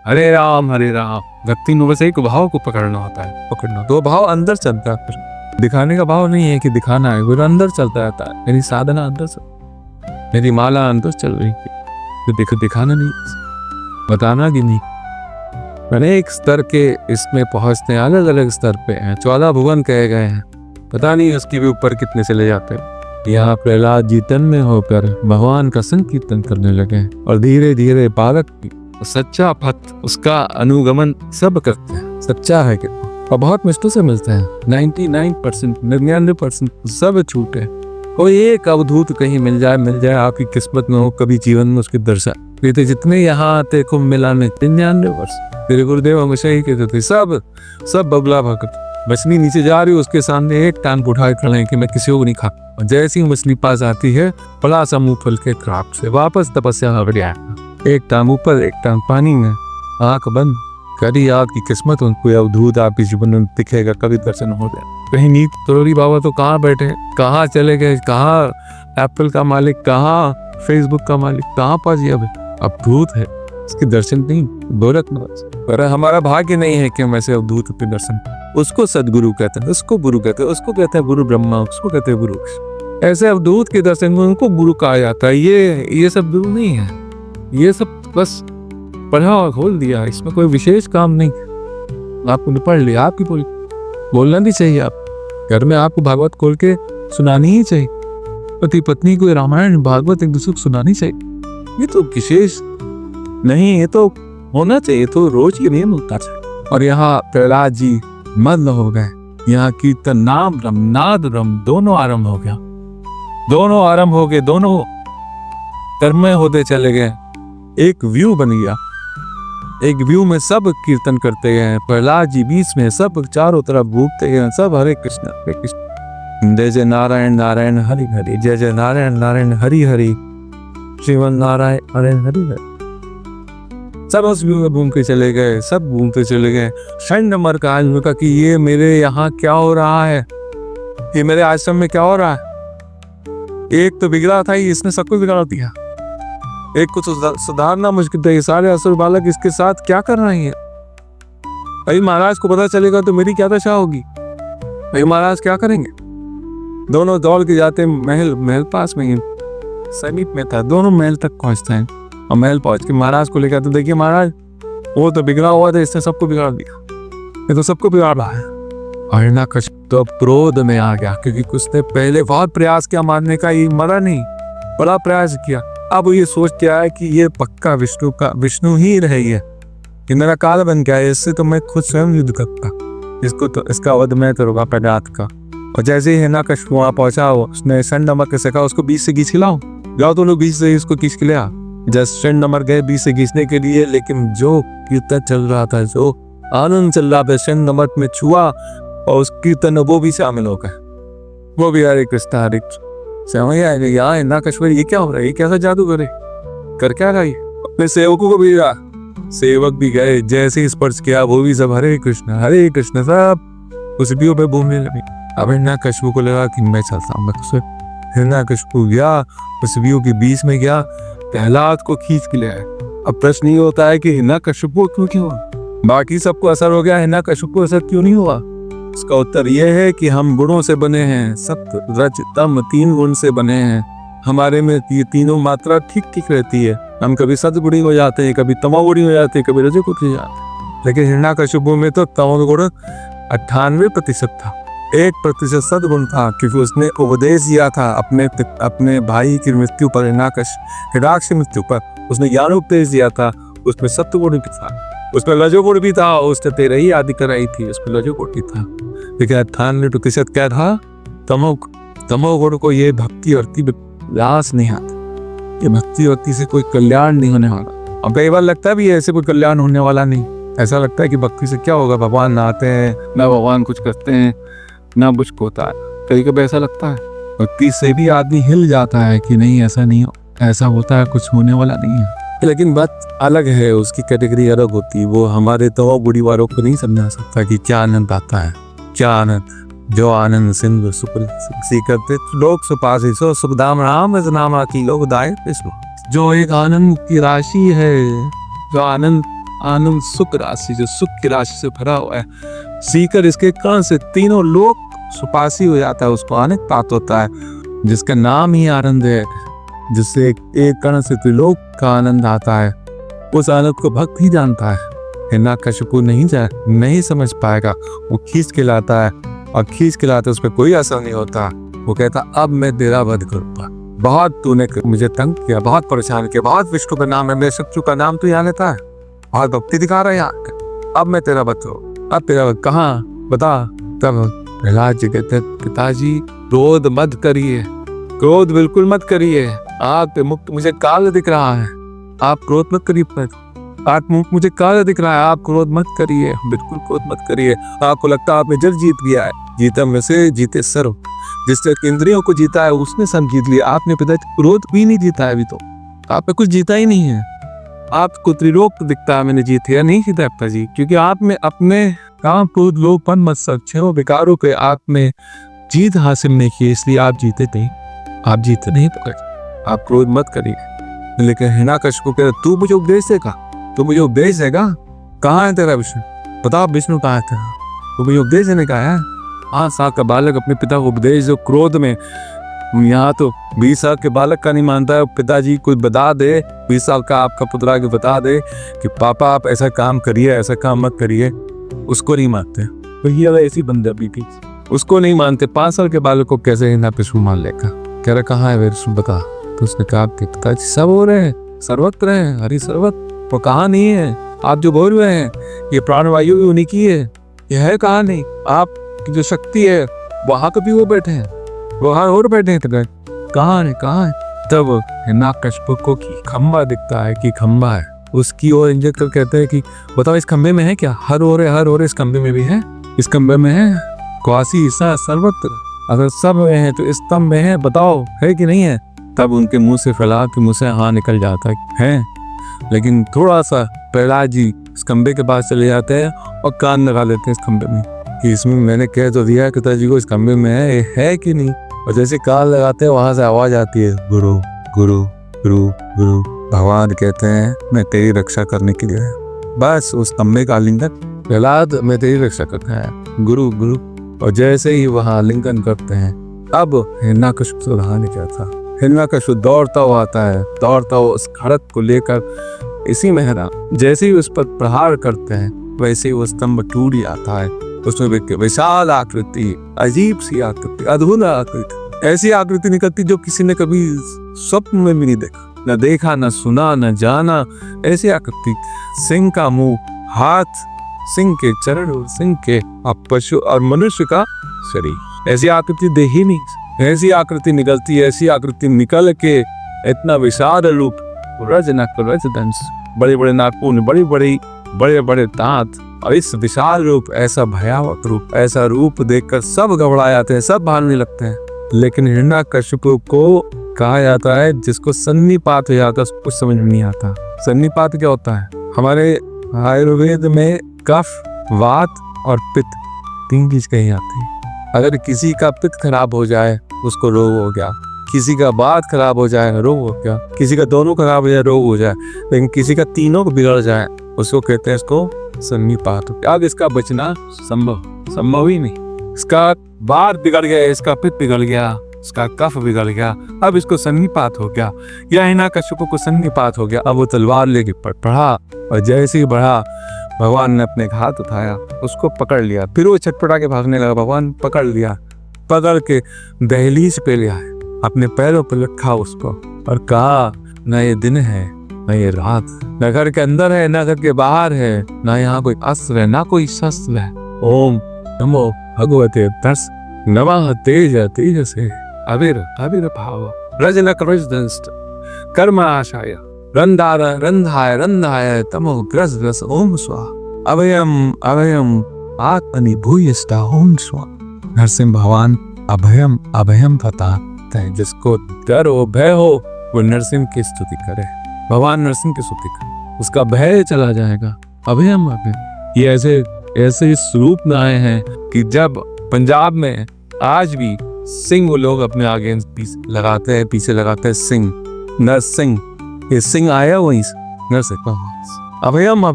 हरे राम भक्ति में बस एक भाव को पकड़ना होता है, पकड़ना तो भाव अंदर चलता है, फिर दिखाने का भाव नहीं है कि दिखाना है, वो अंदर चलता रहता है। मेरी साधना अंदर से, मेरी माला अंदर चल रही है, तो दिखाना नहीं, बताना कि नहीं। मैंने एक स्तर के इसमें पहुंचते हैं, अलग अलग स्तर पे हैं, 14 भुवन कहे गए हैं, पता नहीं उसके भी ऊपर कितने चले जाते हैं। यहाँ प्रहलाद जी तन में होकर भगवान का संकीर्तन करने लगे और धीरे धीरे बालक भी सच्चा पथ उसका अनुगमन सब करते हैं। सच्चा है कि और बहुत मुश्किल से मिलते हैं। 99%, 99% सब झूठे। कोई एक अवधूत कहीं मिल जाए आपकी किस्मत में हो, कभी जीवन में उसके दर्शन। कहते जितने यहाँ आते कुंभ मेला में 99 वर्ष तेरे गुरुदेव हमेशा ही कहते थे, सब बबला भगत। मछली नीचे जा रही है, उसके सामने एक टांग उठाए खड़े हैं कि मैं किसी को नहीं खा। और जैसी ही मछली पास आती है, बड़ा सा मुंह फल के क्राप से वापस तपस्या हट गया। एक टांग ऊपर, एक टांग पानी में, आंख बंद करी आपकी किस्मत, उनको अवधूत आपके जीवन में दिखेगा, कभी दर्शन हो जाए। कहीं नीत तरोरी बाबा तो कहाँ बैठे, कहाँ चले गए, कहाँ एप्पल का मालिक, कहाँ फेसबुक का मालिक, कहाँ पास अब अवधूत है, इसके दर्शन नहीं। गोरखनाथ पर हमारा भाग्य नहीं है कि हम ऐसे अवधूत के दर्शन। उसको सदगुरु कहते हैं, उसको गुरु कहते हैं, उसको कहते हैं गुरु ब्रह्मा, उसको कहते हैं गुरु। ऐसे अवधूत के दर्शन में उनको गुरु कहा जाता है। ये सब गुरु नहीं है, ये सब बस पढ़ा और खोल दिया, इसमें कोई विशेष काम नहीं। आपको पढ़ लिया, आपकी बोलना नहीं चाहिए। आप घर में आपको भागवत खोल के सुनानी ही चाहिए, पति पत्नी को रामायण भागवत एक दूसरे को सुनानी चाहिए। ये तो विशेष नहीं, ये तो होना चाहिए, तो रोज ये नहीं मिलता चाहिए। और यहाँ प्रहलाद जी मग्न हो गए, यहाँ कीर्तन नाम रम नाद रम दोनों आरंभ हो गया, दोनों आरंभ हो गए, दोनों कर्ममय होते चले गए। एक व्यू बन गया, एक व्यू में सब कीर्तन करते गए, प्रहलाद जी बीच में, सब चारों तरफ घूमते गए, सब हरे कृष्ण जय जय नारायण नारायण हरि हरि, जय जय नारायण नारायण हरि हरि, श्रीमन नारायण हरे हरि हरि। सब उस व्यू में घूमते चले गए, सब घूमते चले गए। षण नंबर का आज उनका कि ये मेरे यहाँ क्या हो रहा है, ये मेरे आश्रम में क्या हो रहा है। एक तो बिगड़ा था, इसने सब कुछ बिगाड़ दिया। एक कुछ सुधारना मुश्किल था, ये सारे असुर बालक इसके साथ क्या कर रहे हैं। भाई महाराज को पता चलेगा तो मेरी क्या दशा होगी। भाई महाराज क्या करेंगे। दोनों दौड़ के जाते, महल पास में ही समीप में था, दोनों महल तक पहुंचते हैं। और महल पहुंच के महाराज को लेकर, तो देखिए महाराज वो तो बिगड़ा हुआ था, इसने सबको बिगाड़ दिया, ये तो सबको बिगाड़ रहा है। और हिरण्यकश्यप तो क्रोध में आ गया, क्योंकि उसने पहले बहुत प्रयास किया मारने का, ये मरा नहीं, बड़ा प्रयास किया। अब ये सोच के आया कि ये पक्का विष्णु ही रही है, ये मेरा काल बन गया है, इससे तो मैं खुद स्वयं युद्ध करता, इसको तो इसका वध मैं करूंगा प्रहलाद का। और जैसे ही हिरण्यकश्यप वहां पहुंचा, उसने षण नमक के सिखा, उसको बीच से खींच के लाओ, जाओ तो लोग बीच से इसको खींच के ले आ। जस्ट षण नंबर गए बीच से खींचने के लिए, लेकिन जो कीर्तन चल रहा था, जो आनंद चल रहा था, षण नंबर में छुआ और उस कीर्तन वो भी शामिल हो गए, वो भी हरे कृष्ण हरे समझ आएगा। यहाँ हिरण्यकश्यप ये क्या हो रहा है, ये कैसा जादू कर क्या रहा है। अपने सेवकों को भी सेवक भी गए, जैसे ही स्पर्श किया वो भी सब हरे कृष्ण सब उस व्यू पे घूमने लगे। अब हिरण्यकश्यप को लगा कि मैं चलता हूँ। हिरण्यकश्यप गया, उस व्यू के बीच में गया, प्रहलाद को खींच के ले आया। अब प्रश्न ये होता है कि हिरण्यकश्यप को क्यों हुआ, बाकी सबको असर हो गया, हिरण्यकश्यप को असर क्यों नहीं हुआ। इसका उत्तर यह है कि हम गुणों से बने हैं, सत्व रज तम 3 गुण से बने हैं। हमारे में ये तीनों मात्रा ठीक रहती है। हम कभी सद्गुणी हो जाते हैं, कभी तमोगुणी हो जाते हैं, कभी रजोगुणी हो जाते हैं। लेकिन हिरण्यकश्यप में तो तमोगुण 98% था, 1% सद्गुण था, क्योंकि उसने उपदेश दिया था अपने भाई की मृत्यु पर, हिरण्यकश्यप की मृत्यु पर उसने ज्ञान उपदेश दिया था। उसमें सत्वगुण भी था, उसमें रजोगुण भी था, उसने 13 ही आदि कराई थी, उसमें रजोगुण भी था। लेकिन 98% क्या था, तमोगुण को ये भक्ति भक्ति लाश नहीं आता, ये भक्ति भक्ति से कोई कल्याण नहीं होने वाला। अब कई बार लगता भी है ऐसे कोई कल्याण होने वाला नहीं, ऐसा लगता है कि भक्ति से क्या होगा, भगवान ना आते हैं ना भगवान कुछ करते हैं ना कुछ होता है, कभी कभी ऐसा लगता है। भक्ति से भी आदमी हिल जाता है कि नहीं ऐसा नहीं हो, ऐसा होता है, कुछ होने वाला नहीं है। लेकिन बात अलग है, उसकी कैटेगरी अलग होती है। वो हमारे तो बुढ़ी वालों को नहीं समझा सकता कि क्या आनंद आता है, क्या आनंद। जो आनंद सिंधु सुपसी करते लोग सुपासी सो सुखदाम राम नामा की लोग दाए। जो एक आनंद की राशि है, जो आनंद आनंद सुख राशि, जो सुख की राशि से भरा हुआ है, सीकर इसके कण से तीनों लोक सुपासी हो जाता है, उसको आनंद प्राप्त होता है, जिसका नाम ही आनंद है, जिससे एक कण से त्रिलोक का आनंद आता है। उस आनंद को भक्त ही जानता है। हिरण्यकशिपु नहीं समझ पाएगा। वो खींच के लाता है, और खींच के लाते उस पर कोई असर नहीं होता। वो कहता अब मैं तेरा वध करूंगा, बहुत तूने मुझे तंग किया, बहुत परेशान किया, बहुत विष्णु का नाम है, मेरे शत्रु का नाम तो यहाँ लेता है, बहुत भक्ति दिखा रहा है यहाँ, अब मैं तेरा वध करूँ। अब तेरा वध कहाँ बता। तब प्रहलाद जी कहते पिताजी क्रोध मत करिए, क्रोध बिल्कुल मत करिए, आप मुक्त मुझे काल दिख रहा है, आप क्रोध मत करिए, आप मुझे काल दिख रहा है, आप क्रोध मत करिए, बिल्कुल क्रोध मत करिए। आपको लगता है आपने जल जीत गया है, जीता में से जीते सर्व, जिसने इंद्रियों को जीता है उसने सब जीत लिया। आपने पिताजी क्रोध भी नहीं जीता है, अभी तो आपने कुछ जीता ही नहीं है। आपको त्रिलोक दिखता है मैंने जीत या नहीं जीता पिताजी, क्योंकि आप में अपने काम क्रोध लोभ मत्सर छह विकारों के आप में जीत हासिल नहीं की, इसलिए आप जीते नहीं, आप जीते नहीं पकड़, आप क्रोध मत करिए। लेकिन हिरण्यकशिपु कह रहा तू मुझे उपदेश देगा, तू मुझे उपदेश देगा, कहाँ है तेरा विष्णु, बताओ विष्णु कहाँ है तेरा, तू मुझे उपदेश देने का है। 5 साल का बालक अपने पिता को उपदेश जो क्रोध में, यहाँ तो 20 साल के बालक का नहीं मानता है, पिताजी कुछ बता दे, 20 साल का आपका पुत्र आके बता दे कि पापा आप ऐसा काम करिए, ऐसा काम मत करिए, उसको नहीं मानते। तो ये ऐसी बंदगी थी, उसको नहीं मानते। 5 साल के बालक को कैसे हिरण्यकशिपु मान लेगा। कह रहा कहाँ है विष्णु बता। तो उसने कहा आपके पिताजी सब हो रहे हैं, सर्वत्र हैं, हरि सर्वत्र, वो कहाँ नहीं है। आप जो बोल रहे हैं ये प्राणवायु भी उन्हीं की है, ये है कहाँ नहीं। आपकी जो शक्ति है वहां कभी वो बैठे हैं, वहां और बैठे हैं, कहाँ है कहाँ है। तब हिरण्यकशिपु को खंबा दिखता है कि खंबा है, उसकी ओर इंजेक्ट कर कहते हैं कि बताओ इस खंबे में है क्या। हर ओर इस खंबे में भी है, इस खंबे में है, क्वासी ईसा सर्वत्र, अगर सब में है तो इस स्तंभ में है, बताओ है कि नहीं है। तब उनके मुंह से प्रहलाद के मुंह से हाँ निकल जाता है, लेकिन थोड़ा सा प्रहलाद जी इस खंबे के पास चले जाते हैं और कान लगा लेते हैं इस खंबे में कि इसमें मैंने कह तो दिया पिताजी को इस खंबे में है कि नहीं। और जैसे कान लगाते हैं वहां से आवाज आती है गुरु गुरु गुरु गुरु। भगवान कहते हैं मैं तेरी रक्षा करने के लिए आया। बस उस खंबे का आलिंगन, प्रहलाद मैं तेरी रक्षा करने आया, गुरु गुरु। और जैसे ही वहां आलिंगन करते हैं, अब हिरण्यकशिपु रहा नहीं जाता। हिरण्यकशिपु दौड़ता हुआ आता है, दौड़ता हुआ उस खड़क को लेकर इसी मेहरा, जैसे ही उस पर प्रहार करते हैं वैसे ही वो स्तंभ टूट जाता है। उसमें विशाल आकृति, अजीब सी आकृति, अद्भुत आकृति, ऐसी आकृति निकलती जो किसी ने कभी स्वप्न में भी नहीं देखा, न देखा, न सुना, न जाना। ऐसी आकृति, सिंह का मुंह, हाथ सिंह के, चरण सिंह के, पशु और मनुष्य का शरीर, ऐसी आकृति दे ही नहीं। ऐसी आकृति निकलती, ऐसी आकृति निकल के इतना विशाल रूप, रजदंश, बड़े बड़े नाखून, बड़े बड़े दांत, और इस विशाल रूप, ऐसा भयावह रूप, ऐसा रूप देखकर सब घबरा जाते हैं, सब भागने लगते हैं। लेकिन हिरण्यकशिपु को कहा जाता है जिसको सन्निपात हो जाता है, उसको कुछ समझ में नहीं आता। सन्निपात क्या होता है? हमारे आयुर्वेद में कफ, वात और पित्त 3 चीज कही आती है। अगर किसी का पित्त खराब हो जाए उसको रोग हो गया, किसी का वात खराब हो जाए रोग हो गया, किसी का दोनों खराब हो जाए रोग हो जाए, लेकिन किसी का तीनों को बिगड़ जाए उसको कहते हैं इसको सन्निपात। अब इसका बचना संभव ही नहीं। इसका वात बिगड़ गया, इसका पित्त बिगड़ गया, इसका कफ बिगड़ गया, अब इसको सन्निपात हो गया, या हिरण्यकशिपु को सन्निपात हो गया। अब वो तलवार लेके बढ़ा, और जैसे ही बढ़ा भगवान ने अपने हाथ उठाया, उसको पकड़ लिया। फिर वो छटपटा के भागने लगा, भगवान पकड़ लिया, पकड़ के दहलीज पे ले आए, अपने पैरों पर रखा उसको और कहा न ये दिन है न ये रात, न घर के अंदर है न घर के बाहर है, न यहाँ कोई अस्त्र है न कोई शस्त्र है। ओम नमो भगवते दस नमः तेज से अविर भाव रजनक रजदंष्ट कर्म आशाय रंधाय तमो ग्रस ओम स्वाहा अभयम आत्मनि भूयिष्ठा ओम स्वाहा। नरसिंह भगवान अभयम बताते हैं, जिसको डर हो, भय हो, वो नरसिंह की स्तुति करे, भगवान नरसिंह की स्तुति करे, उसका भय चला जाएगा। अभयम ये ऐसे स्वरूप में आए हैं कि जब पंजाब में आज भी सिंह वो लोग अपने आगे लगाते हैं, पीछे लगाते हैं सिंह, नरसिंह, ये सिंह आया वहीं से, नरसिंह। अभयम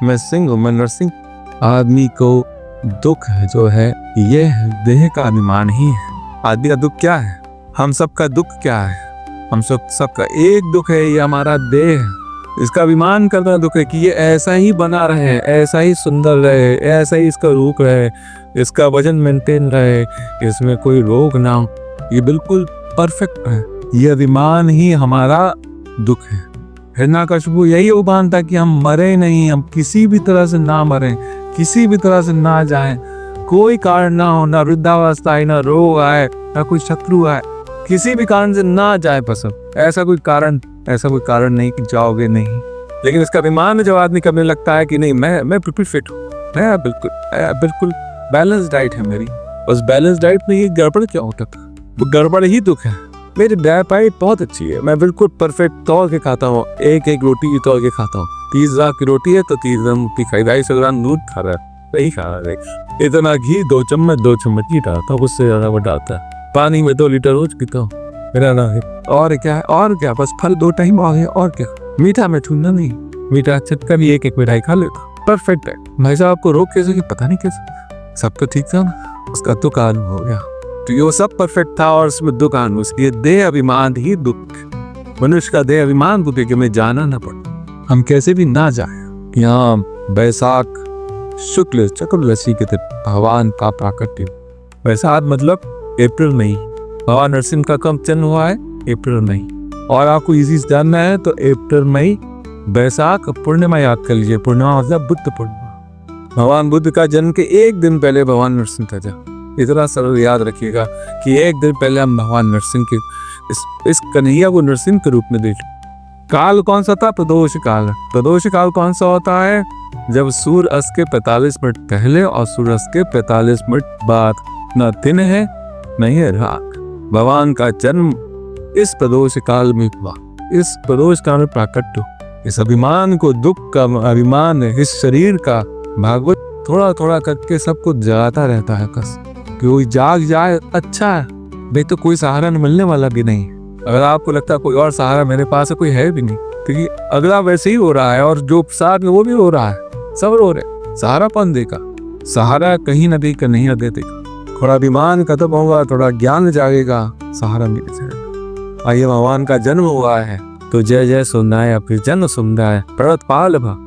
मैं सिंह हूँ, मैं नरसिंह। आदमी को दुख जो है ये देह का अभिमान ही है। आदमी का दुख क्या है? हम सबका दुख क्या है? हम सबका एक दुख है, ये हमारा देह है। इसका अभिमान करना दुख है कि ये ऐसा ही बना रहे, ऐसा ही सुंदर रहे, ऐसा ही इसका रूप रहे, इसका वजन मेंटेन रहे, इसमें कोई रोग ना हो, ये बिल्कुल परफेक्ट है। ये अभिमान ही हमारा दुख है। हिरण्यकशिपु यही अभिमान था कि हम मरे नहीं, हम किसी भी तरह से ना मरें, किसी भी तरह से ना जाएं, कोई कारण ना हो, ना वृद्धावस्था आए, ना रोग आए, ना कोई शत्रु आए, किसी भी कारण से ना जाए पसंद। ऐसा कोई कारण नहीं कि जाओगे नहीं। लेकिन इसका अभिमान जब आदमी करने लगता है कि नहीं, मैं बिल्कुल फिट हूँ, मैं बिल्कुल बैलेंस डाइट है मेरी, बस बैलेंस डाइट में ये गड़बड़ क्या होता था? वो गड़बड़ ही दुख है। मेरी डाइट बहुत अच्छी है, मैं बिल्कुल परफेक्ट तौर के खाता हूँ, एक रोटी की तौर के खाता हूँ। 30 ग्राम की रोटी है तो 30 ग्राम रोटी खाई, 250 ग्राम दूध खा रहा है, वही खा रहा है। इतना घी 2 चम्मच ही डालता हूँ, उससे ज्यादा वो डालता है। पानी में 2 लीटर रोज पीता हूँ, मेरा ना है। और क्या बस फल 2 टाइम आ गए, और क्या। मीठा मैं छूना नहीं, मीठा चटका भी एक मिठाई खा लेता, परफेक्ट है। भाई साहब आपको रोग कैसे, पता नहीं कैसे, सब तो ठीक था ना, उसका तो कान हो गया। तो ये सब परफेक्ट था और उसमें दुख आना, उसलिए देह अभिमान ही दुख। मनुष्य का देह अभिमान दुख है कि हमें जाना ना पड़े, हम कैसे भी ना जाए। यहाँ बैसाख शुक्ल चतुर्दशी के दिन भगवान का प्राकट्य। बैसाख मतलब अप्रैल मई, भगवान नरसिंह का कब जन्म हुआ है? अप्रैल मई। और आपको इजी जानना है तो अप्रैल मई बैसाख पूर्णिमा याद कर लीजिए। पूर्णिमा मतलब बुद्ध पूर्णिमा। भगवान बुद्ध का जन्म के एक दिन पहले भगवान नरसिंह का जन्म। इतना सरल याद रखिएगा कि एक दिन पहले हम भगवान नरसिंह के इस कन्हैया को नरसिंह के रूप में देख। काल कौन सा था? प्रदोष काल। प्रदोष काल कौन सा होता है? जब सूर्य अस्त के 45 मिनट पहले और सूर्य अस्त के 45 मिनट बाद, न दिन है नहीं है रात। भगवान का जन्म इस प्रदोष काल में हुआ, इस प्रदोष काल में प्राकट्य। इस अभिमान को, दुख का अभिमान है, इस शरीर का भागवत थोड़ा थोड़ा करके सबको जगाता रहता है। कस कोई जाग जाए अच्छा है, नहीं तो कोई सहारा मिलने वाला भी नहीं। अगर आपको लगता है कोई और सहारा मेरे पास है, कोई है भी नहीं, क्योंकि अगला वैसे ही हो रहा है और जो साथ में वो भी हो रहा है, सब रो रहे। सहारा कौन देगा? सहारा कहीं न देगा, नहीं न देगा। थोड़ा अभिमान खत्म होगा, थोड़ा ज्ञान जागेगा, सहारा मिल जाएगा। आइए भगवान का जन्म हुआ है तो जय जय सुनाए, फिर जन्म सुनाए, पर्वत पाल भा